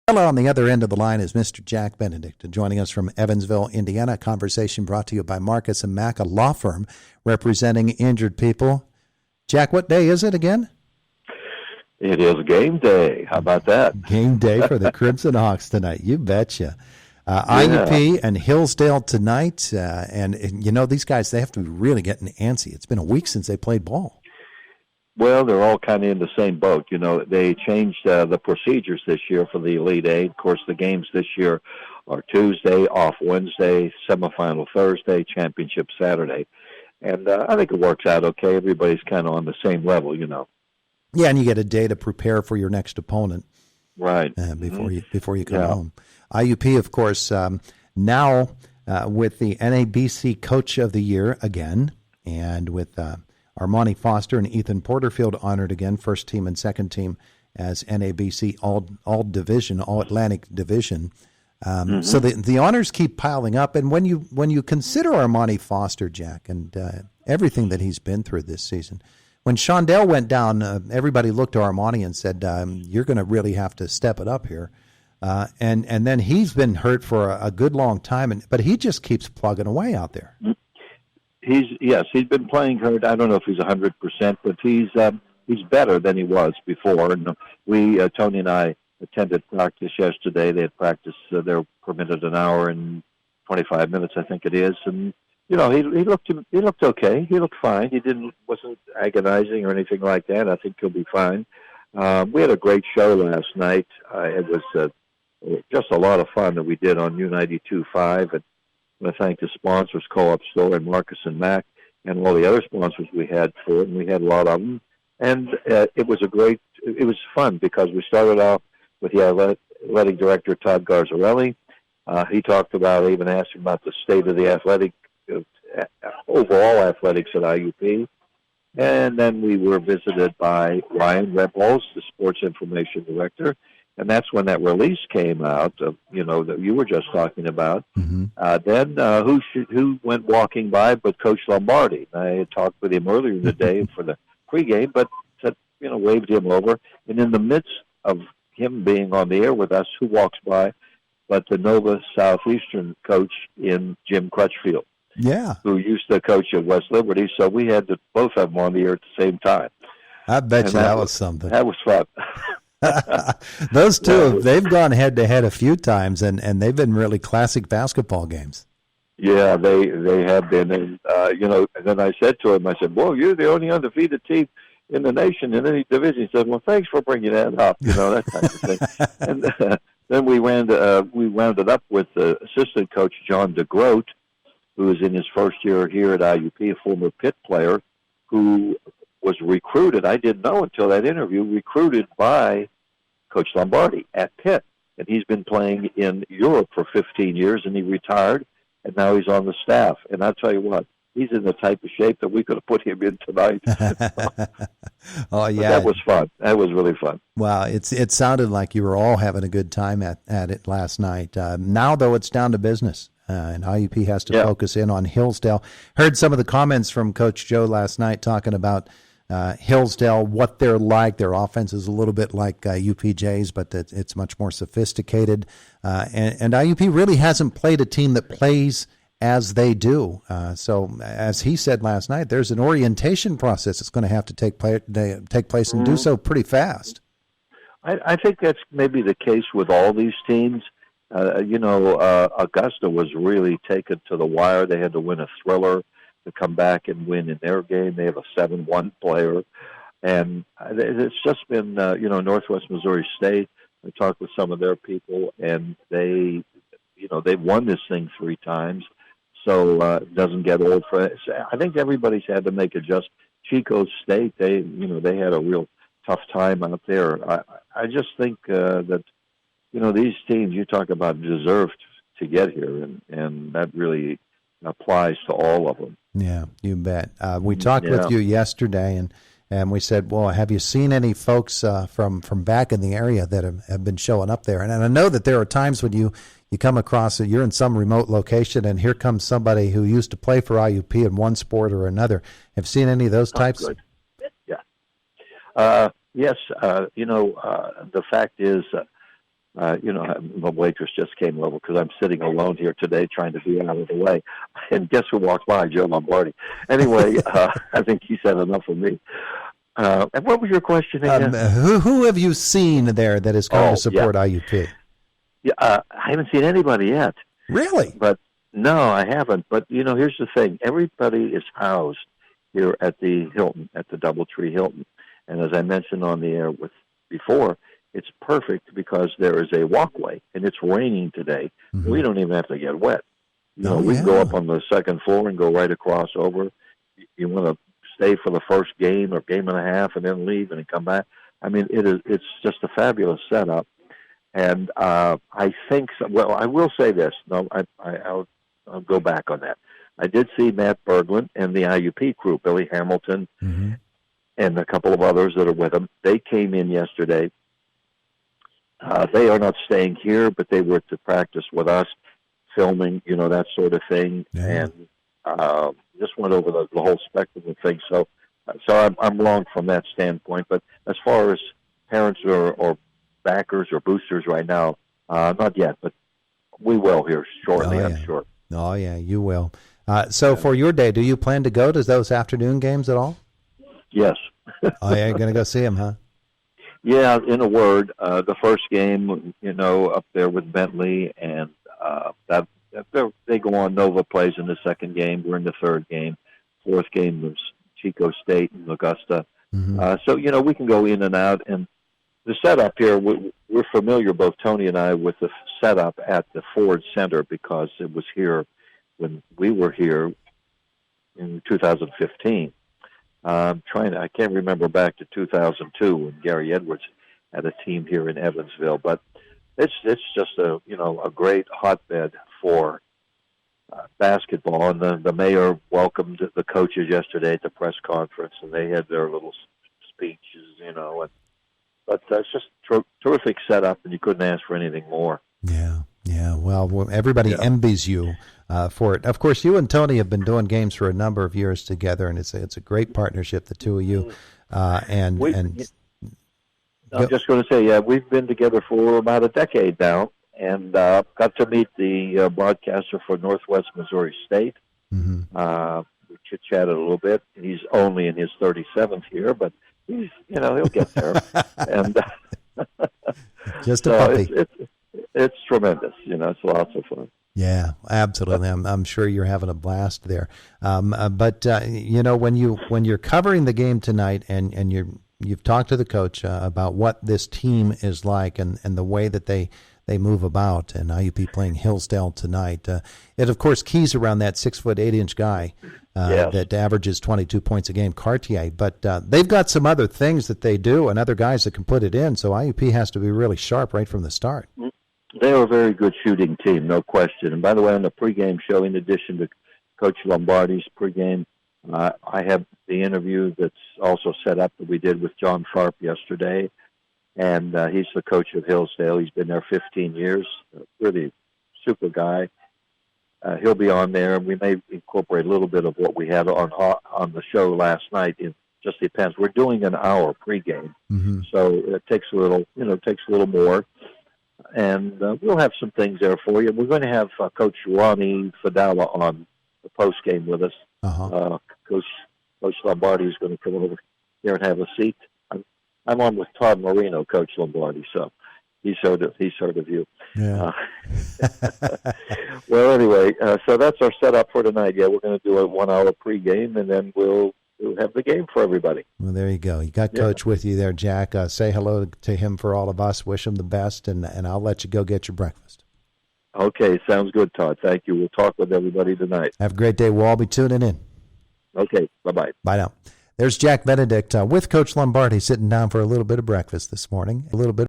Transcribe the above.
Hello, on the other end of the line is Mr. Jack Benedict, joining us from Evansville, Indiana. A conversation brought to you by Marcus and Mack, a law firm representing injured people. Jack, what day is it again? It is game day. How about that? Game day for the Crimson Hawks tonight. You betcha. IUP and Hillsdale tonight. And, you know, these guys, they have to be really getting antsy. It's been a week since they played ball. Well, they're all kind of in the same boat. You know, they changed the procedures this year for the Elite Eight. Of course, the games this year are Tuesday, off Wednesday, semifinal Thursday, championship Saturday. And I think it works out okay. Everybody's kind of on the same level, you know. Yeah, and you get a day to prepare for your next opponent. Right. Before you come home. IUP, of course, now with the NABC Coach of the Year again, and with Armani Foster and Ethan Porterfield honored again, first team and second team as NABC All Division, All Atlantic Division. So the honors keep piling up. And when you consider Armani Foster, Jack, and everything that he's been through this season, when Shondell went down, everybody looked to Armani and said, "You're going to really have to step it up here." And then he's been hurt for a good long time, but he just keeps plugging away out there. He's been playing hurt. I don't know if he's 100%, but he's better than he was before. And Tony and I attended practice yesterday. They had practiced. They're permitted an hour and 25 minutes, I think it is. And you know, he looked okay. He looked fine. He wasn't agonizing or anything like that. I think he'll be fine. We had a great show last night. It was just a lot of fun that we did on U92.5. And I want to thank the sponsors, Co-op Store and Marcus and Mack, and all the other sponsors we had for it, and we had a lot of them. And it was fun because we started off with the athletic director, Todd Garzarelli. He talked about, even asked him about the state of the overall athletics at IUP. And then we were visited by Ryan Rebholz, the sports information director. And that's when that release came out, that you were just talking about. Then who went walking by but Coach Lombardi? I had talked with him earlier in the day for the pregame, but said, waved him over. And in the midst of him being on the air with us, who walks by but the Nova Southeastern coach in Jim Crutchfield, who used to coach at West Liberty. So we had to both have them on the air at the same time. I bet that was something. That was fun. Those two, they've gone head-to-head a few times, and they've been really classic basketball games. Yeah, they have been. And, and then I said to him, well, you're the only undefeated team in the nation in any division. He said, well, thanks for bringing that up, that type of thing. And then we rounded up with assistant coach John DeGroat, who is in his first year here at IUP, a former Pitt player who was recruited, I didn't know until that interview, recruited by Coach Lombardi at Pitt. And he's been playing in Europe for 15 years, and he retired, and now he's on the staff. And I'll tell you what, he's in the type of shape that we could have put him in tonight. Oh, yeah. But that was fun. That was really fun. Wow, it sounded like you were all having a good time at it last night. Now, though, it's down to business. And IUP has to focus in on Hillsdale. Heard some of the comments from Coach Joe last night talking about Hillsdale, what they're like. Their offense is a little bit like UPJ's, but it's much more sophisticated. And IUP really hasn't played a team that plays as they do. So, as he said last night, there's an orientation process that's going to have to take place and do so pretty fast. I think that's maybe the case with all these teams. Augusta was really taken to the wire. They had to win a thriller to come back and win in their game. They have a 7-1 player. And it's just been, Northwest Missouri State. I talked with some of their people, and they've won this thing 3 times. So it doesn't get old for it. I think everybody's had to make adjustments. Chico State, they had a real tough time out there. I just think that, these teams you talk about deserved to get here, and that really applies to all of them. Yeah, you bet. We talked with you yesterday, and we said, well, have you seen any folks from back in the area that have been showing up there? And I know that there are times when you come across it, you're in some remote location, and here comes somebody who used to play for IUP in one sport or another. Have you seen any of those types? Good. Yeah. Yes. The fact is, the waitress just came over because I'm sitting alone here today trying to be out of the way. And guess who walked by? Joe Lombardi. Anyway, I think he said enough of me. And what was your question again? Who have you seen there that is going to support IUP? Yeah, I haven't seen anybody yet. Really? But no, I haven't. But, here's the thing. Everybody is housed here at the Hilton, at the Doubletree Hilton. And as I mentioned on the air before, it's perfect because there is a walkway, and it's raining today. Mm-hmm. We don't even have to get wet. We can go up on the second floor and go right across over. You want to stay for the first game or game and a half and then leave and then come back. I mean, it's just a fabulous setup. And I think, I will say this. No, I'll go back on that. I did see Matt Berglund and the IUP crew, Billy Hamilton, mm-hmm. and a couple of others that are with him. They came in yesterday. They are not staying here, but they were to practice with us, filming, that sort of thing, and just went over the whole spectrum of things. So I'm wrong from that standpoint. But as far as parents or backers or boosters right now, not yet, but we will here shortly, I'm sure. Oh, yeah, you will. So for your day, do you plan to go to those afternoon games at all? Yes. Oh, yeah, you're going to go see them, huh? Yeah, in a word, the first game, up there with Bentley, and they go on. Nova plays in the second game. We're in the third game. Fourth game was Chico State and Augusta. Mm-hmm. So, we can go in and out. And the setup here, we're familiar, both Tony and I, with the setup at the Ford Center because it was here when we were here in 2015. I can't remember back to 2002 when Gary Edwards had a team here in Evansville, but it's just a great hotbed for basketball. And the mayor welcomed the coaches yesterday at the press conference, and they had their little speeches, but it's just terrific setup, and you couldn't ask for anything more. Yeah. Well, everybody envies you for it. Of course, you and Tony have been doing games for a number of years together, and it's a great partnership, the two of you. I'm just going to say, we've been together for about a decade now, and got to meet the broadcaster for Northwest Missouri State. Mm-hmm. We chit-chatted a little bit. He's only in his 37th year, but he's, he'll get there. And just a puppy. It's tremendous. It's lots of fun. Yeah, absolutely. I'm sure you're having a blast there. But when you're covering the game tonight and you've talked to the coach about what this team is like and the way that they move about, and IUP playing Hillsdale tonight, it of course keys around that 6'8" guy that averages 22 points a game, Cartier. But they've got some other things that they do and other guys that can put it in. So IUP has to be really sharp right from the start. They are a very good shooting team, no question. And by the way, on the pregame show, in addition to Coach Lombardi's pregame, I have the interview that's also set up that we did with John Sharp yesterday. And he's the coach of Hillsdale. He's been there 15 years. Really super guy. He'll be on there, and we may incorporate a little bit of what we had on the show last night. It just depends. We're doing an hour pregame, mm-hmm. so it takes a little more. And we'll have some things there for you. We're going to have Coach Ronnie Fidala on the post game with us. Uh-huh. Coach Lombardi is going to come over here and have a seat. I'm on with Todd Marino, Coach Lombardi, so he's heard of you. Yeah. Well, anyway, so that's our setup for tonight. Yeah, we're going to do a 1 hour pregame, and then we'll have the game for everybody. Well, there you go. You got Coach with you there, Jack. Say hello to him for all of us. Wish him the best, and I'll let you go get your breakfast. Okay, sounds good, Todd. Thank you. We'll talk with everybody tonight. Have a great day. We'll all be tuning in. Okay, bye-bye. Bye now. There's Jack Benedict with Coach Lombardi sitting down for a little bit of breakfast this morning. A little bit.